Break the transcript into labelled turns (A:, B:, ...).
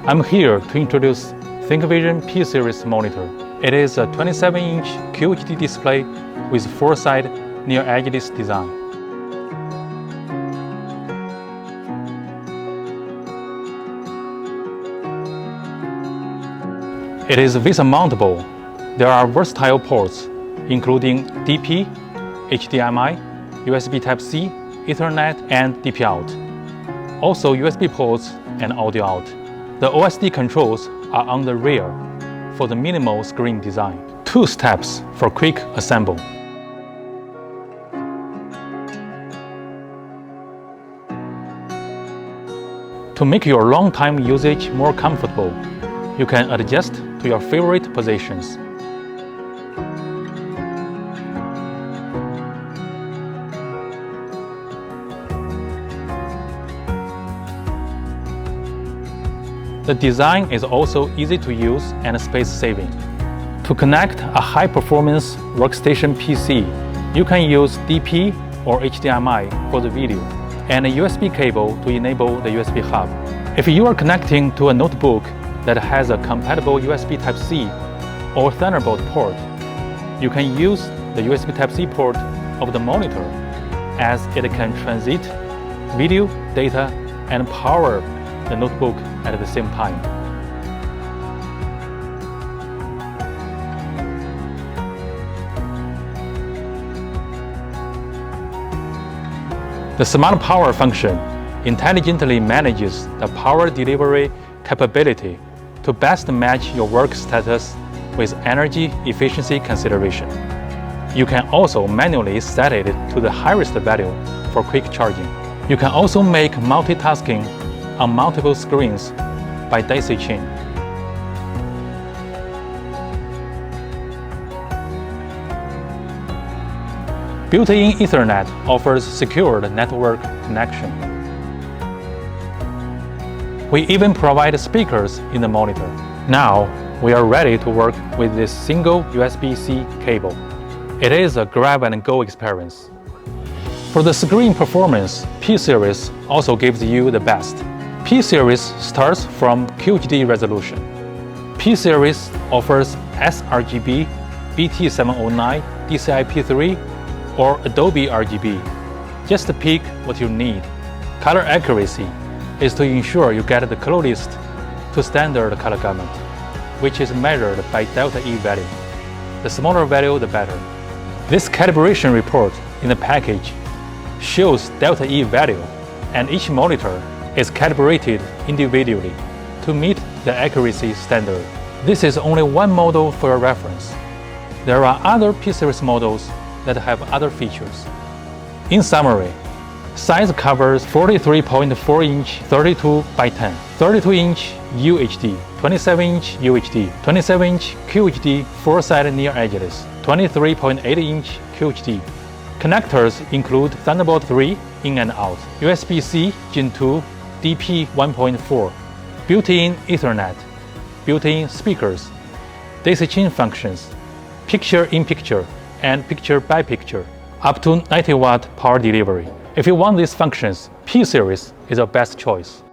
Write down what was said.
A: I'm here to introduce ThinkVision P-Series monitor. It is a 27-inch QHD display with 4-side near-edgeless design. It is VESA-mountable. There are versatile ports, including DP, HDMI, USB Type-C, Ethernet, and DP out. Also USB ports and audio out. The OSD controls are on the rear for the minimal screen design. 2 steps for quick assemble. To make your long-time usage more comfortable, you can adjust to your favorite positions. The design is also easy to use and space-saving. To connect a high-performance workstation PC, you can use DP or HDMI for the video, and a USB cable to enable the USB hub. If you are connecting to a notebook that has a compatible USB Type-C or Thunderbolt port, you can use the USB Type-C port of the monitor, as it can transmit video, data, and power the notebook at the same time. The Smart Power function intelligently manages the power delivery capability to best match your work status with energy efficiency consideration. You can also manually set it to the highest value for quick charging. You can also make multitasking on multiple screens by daisy chain. Built-in Ethernet offers secured network connection. We even provide speakers in the monitor. Now, we are ready to work with this single USB-C cable. It is a grab-and-go experience. For the screen performance, P-Series also gives you the best. P-Series starts from QHD resolution. P-Series offers sRGB, BT709, DCI-P3, or Adobe RGB. Just pick what you need. Color accuracy is to ensure you get the closest to standard color gamut, which is measured by delta E value. The smaller value, the better. This calibration report in the package shows delta E value, and each monitor is calibrated individually to meet the accuracy standard. This is only one model for your reference. There are other P-Series models that have other features. In summary, size covers 43.4-inch 32 by 10, 32-inch UHD, 27-inch UHD, 27-inch QHD 4-side near-edgeless, 23.8-inch QHD. Connectors include Thunderbolt 3 in and out, USB-C Gen 2, DP 1.4, built-in Ethernet, built-in speakers, daisy chain functions, picture-in-picture and picture-by-picture, up to 90-watt power delivery. If you want these functions, P-Series is your best choice.